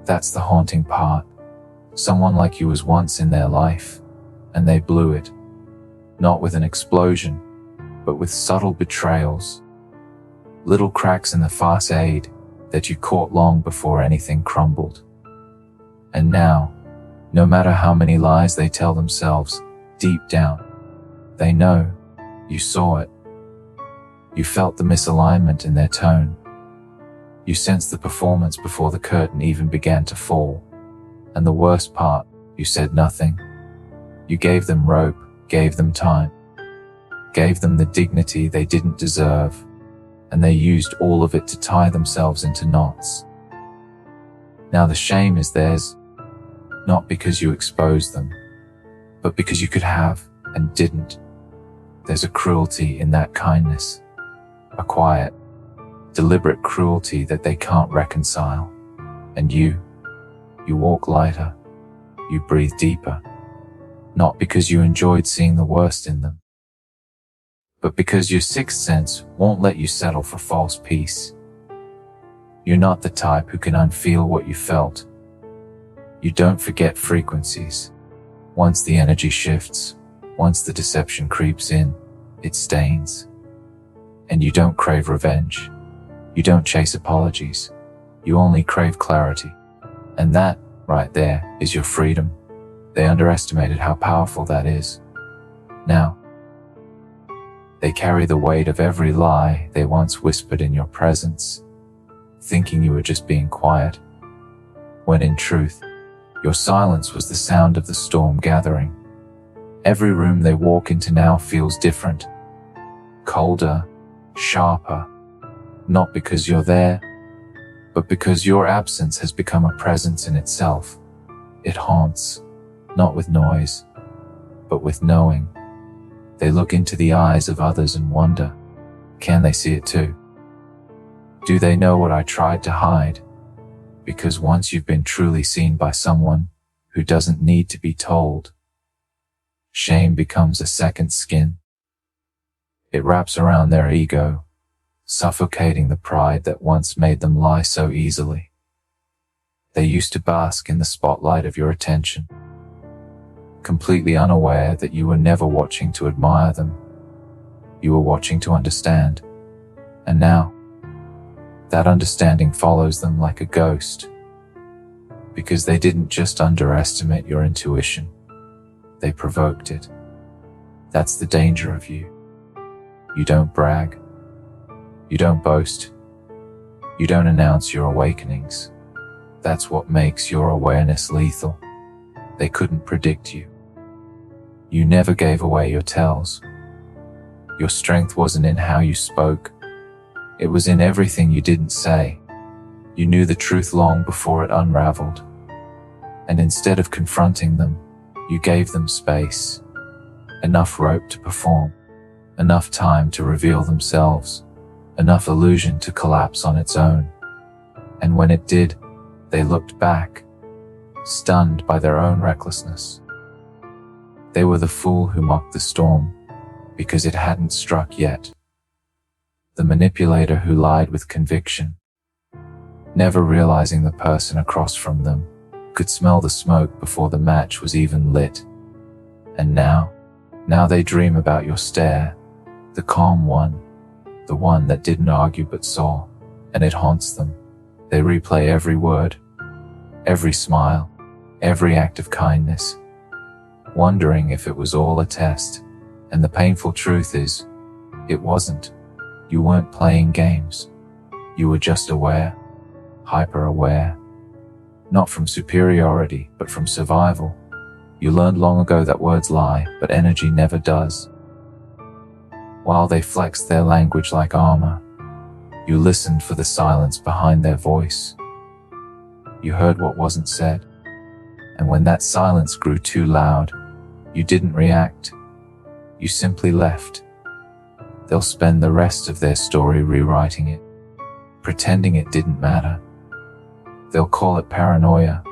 That's the haunting part. Someone like you was once in their life, and they blew it. Not with an explosion, but with subtle betrayals. Little cracks in the facade that you caught long before anything crumbled. And now, no matter how many lies they tell themselves, deep down, they know you saw it. You felt the misalignment in their tone. You sensed the performance before the curtain even began to fall. And the worst part, you said nothing. You gave them rope, gave them time, gave them the dignity they didn't deserve, and they used all of it to tie themselves into knots. Now the shame is theirs, not because you exposed them, but because you could have and didn't. There's a cruelty in that kindness, a quiet, deliberate cruelty that they can't reconcile. And you walk lighter, you breathe deeper, not because you enjoyed seeing the worst in them, but because your sixth sense won't let you settle for false peace. You're not the type who can unfeel what you felt. You don't forget frequencies. Once the energy shifts, once the deception creeps in, it stains. And you don't crave revenge. You don't chase apologies. You only crave clarity. And that, right there, is your freedom. They underestimated how powerful that is. Now, they carry the weight of every lie they once whispered in your presence, thinking you were just being quiet, when in truth, your silence was the sound of the storm gathering. Every room they walk into now feels different, colder, sharper, not because you're there, but because your absence has become a presence in itself. It haunts, not with noise, but with knowing. They look into the eyes of others and wonder, can they see it too? Do they know what I tried to hide? Because once you've been truly seen by someone who doesn't need to be told, shame becomes a second skin. It wraps around their ego, suffocating the pride that once made them lie so easily. They used to bask in the spotlight of your attention, completely unaware that you were never watching to admire them. You were watching to understand. And now, that understanding follows them like a ghost, because they didn't just underestimate your intuition, they provoked it. That's the danger of you. You don't brag. You don't boast. You don't announce your awakenings. That's what makes your awareness lethal. They couldn't predict you. You never gave away your tells. Your strength wasn't in how you spoke. It was in everything you didn't say. You knew the truth long before it unraveled. And instead of confronting them, you gave them space. Enough rope to perform. Enough time to reveal themselves. Enough illusion to collapse on its own. And when it did, they looked back, stunned by their own recklessness. They were the fool who mocked the storm, because it hadn't struck yet. The manipulator who lied with conviction, never realizing the person across from them could smell the smoke before the match was even lit. And now they dream about your stare, the calm one, the one that didn't argue but saw, and it haunts them. They replay every word, every smile, every act of kindness, wondering if it was all a test. And the painful truth is, it wasn't. You weren't playing games. You were just aware, hyper-aware, not from superiority, but from survival. You learned long ago that words lie, but energy never does. While they flexed their language like armor, you listened for the silence behind their voice. You heard what wasn't said, and when that silence grew too loud, you didn't react. You simply left. They'll spend the rest of their story rewriting it, pretending it didn't matter. They'll call it paranoia,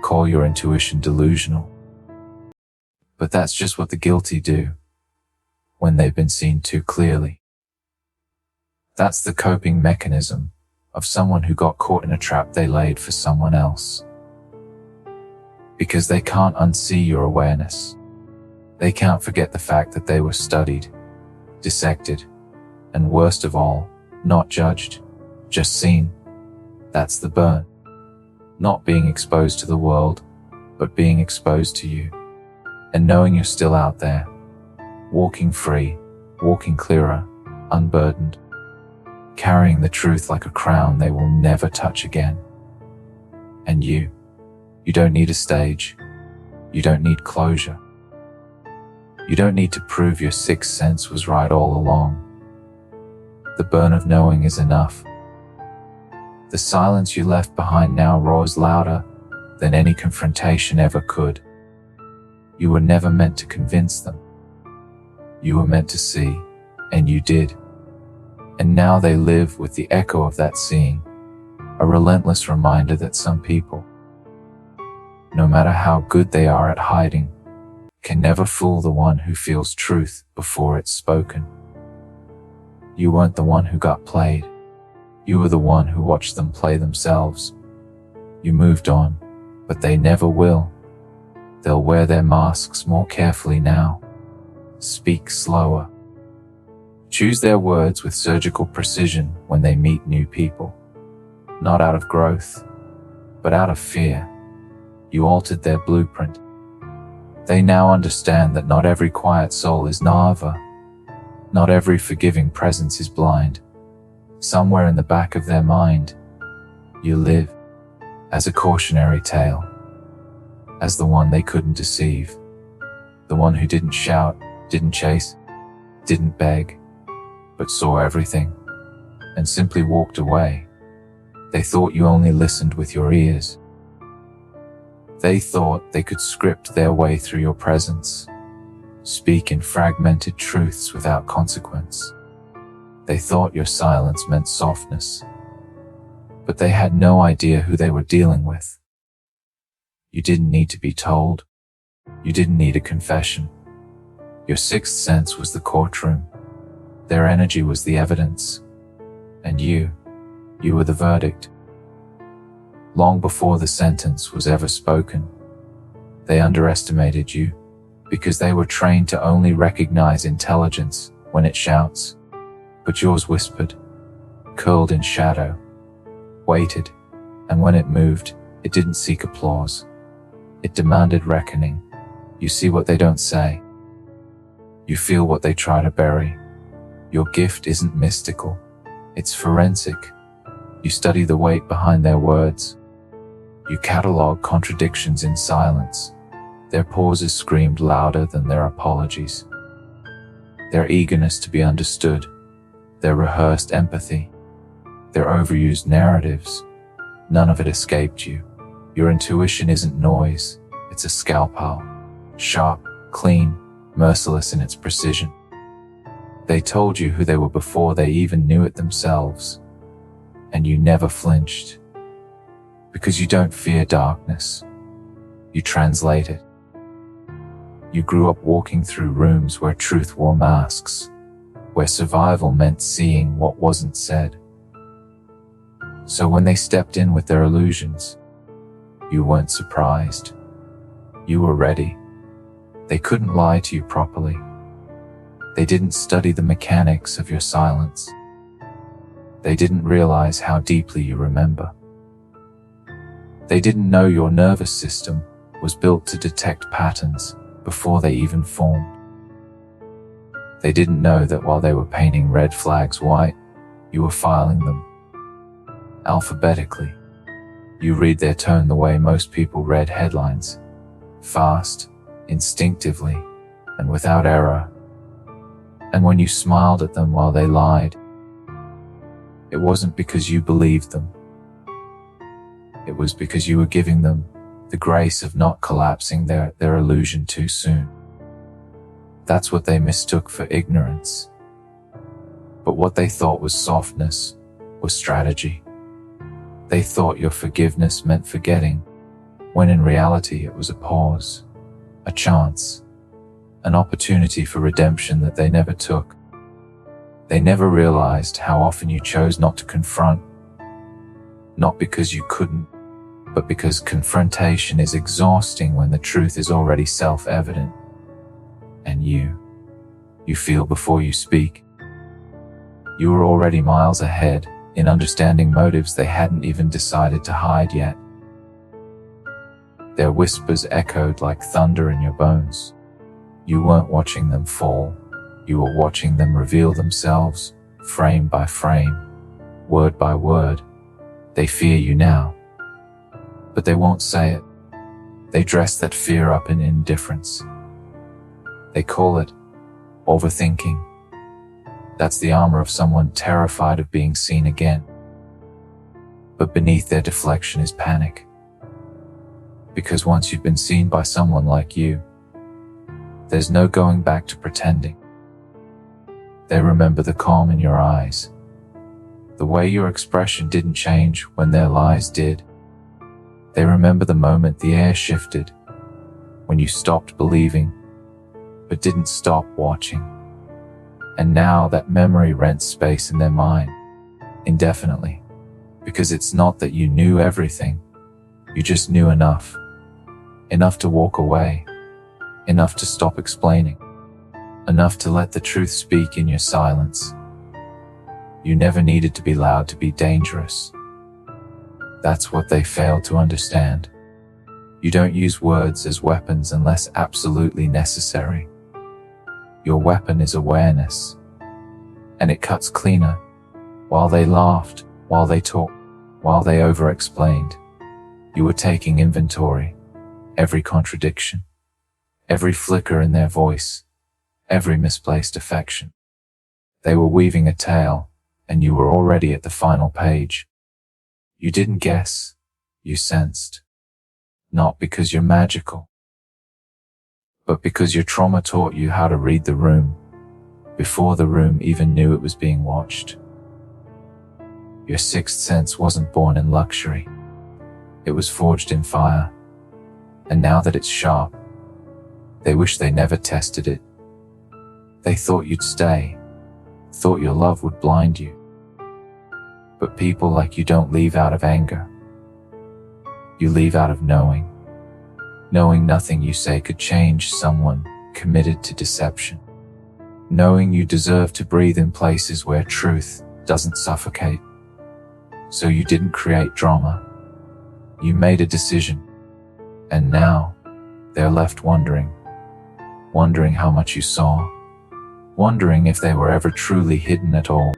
call your intuition delusional. But that's just what the guilty do when they've been seen too clearly. That's the coping mechanism of someone who got caught in a trap they laid for someone else. because they can't unsee your awareness. They can't forget the fact that they were studied, dissected, and worst of all, not judged, just seen. That's the burn. Not being exposed to the world, but being exposed to you. And knowing you're still out there, walking free, walking clearer, unburdened, carrying the truth like a crown they will never touch again. And you don't need a stage. You don't need closure. You don't need to prove your sixth sense was right all along. The burn of knowing is enough. The silence you left behind now roars louder than any confrontation ever could. You were never meant to convince them. You were meant to see, and you did. And now they live with the echo of that seeing, a relentless reminder that some people, no matter how good they are at hiding, can never fool the one who feels truth before it's spoken. You weren't the one who got played. You were the one who watched them play themselves. You moved on, but they never will. They'll wear their masks more carefully now. Speak slower. Choose their words with surgical precision when they meet new people. Not out of growth, but out of fear. You altered their blueprint. They now understand that not every quiet soul is Nava. Not every forgiving presence is blind. Somewhere in the back of their mind, you live as a cautionary tale, as the one they couldn't deceive, the one who didn't shout, didn't chase, didn't beg, but saw everything and simply walked away. They thought you only listened with your ears. They thought they could script their way through your presence, speak in fragmented truths without consequence. They thought your silence meant softness, but they had no idea who they were dealing with. You didn't need to be told. You didn't need a confession. Your sixth sense was the courtroom. Their energy was the evidence. And you were the verdict. Long before the sentence was ever spoken, they underestimated you because they were trained to only recognize intelligence when it shouts. But yours whispered, curled in shadow, waited, and when it moved, it didn't seek applause. It demanded reckoning. You see what they don't say. You feel what they try to bury. Your gift isn't mystical. It's forensic. You study the weight behind their words. You catalog contradictions in silence. Their pauses screamed louder than their apologies. Their eagerness to be understood, their rehearsed empathy, their overused narratives, none of it escaped you. Your intuition isn't noise, it's a scalpel, sharp, clean, merciless in its precision. They told you who they were before they even knew it themselves, and you never flinched. Because you don't fear darkness, you translate it. You grew up walking through rooms where truth wore masks, where survival meant seeing what wasn't said. So when they stepped in with their illusions, you weren't surprised. You were ready. They couldn't lie to you properly. They didn't study the mechanics of your silence. They didn't realize how deeply you remember. They didn't know your nervous system was built to detect patterns before they even formed. They didn't know that while they were painting red flags white, you were filing them. Alphabetically, you read their tone the way most people read headlines. Fast, instinctively, and without error. And when you smiled at them while they lied, it wasn't because you believed them. It was because you were giving them the grace of not collapsing their illusion too soon. That's what they mistook for ignorance. But what they thought was softness was strategy. They thought your forgiveness meant forgetting, when in reality it was a pause, a chance, an opportunity for redemption that they never took. They never realized how often you chose not to confront, not because you couldn't, but because confrontation is exhausting when the truth is already self-evident. And you feel before you speak. You are already miles ahead in understanding motives they hadn't even decided to hide yet. Their whispers echoed like thunder in your bones. You weren't watching them fall. You were watching them reveal themselves, frame by frame, word by word. They fear you now, but they won't say it. They dress that fear up in indifference. They call it overthinking. That's the armor of someone terrified of being seen again. But beneath their deflection is panic. Because once you've been seen by someone like you, there's no going back to pretending. They remember the calm in your eyes, the way your expression didn't change when their lies did. They remember the moment the air shifted, when you stopped believing, but didn't stop watching. And now that memory rents space in their mind, indefinitely, because it's not that you knew everything, you just knew enough. Enough to walk away, enough to stop explaining, enough to let the truth speak in your silence. You never needed to be loud to be dangerous. That's what they failed to understand. You don't use words as weapons unless absolutely necessary. Your weapon is awareness, and it cuts cleaner. While they laughed, while they talked, while they over-explained, you were taking inventory. Every contradiction, every flicker in their voice, every misplaced affection. They were weaving a tale, and you were already at the final page. You didn't guess, you sensed. Not because you're magical, but because your trauma taught you how to read the room, before the room even knew it was being watched. Your sixth sense wasn't born in luxury. It was forged in fire. And now that it's sharp, they wish they never tested it. They thought you'd stay, thought your love would blind you. But people like you don't leave out of anger. You leave out of knowing. Knowing nothing you say could change someone committed to deception. Knowing you deserve to breathe in places where truth doesn't suffocate. So you didn't create drama. You made a decision. And now, they're left wondering how much you saw, wondering if they were ever truly hidden at all.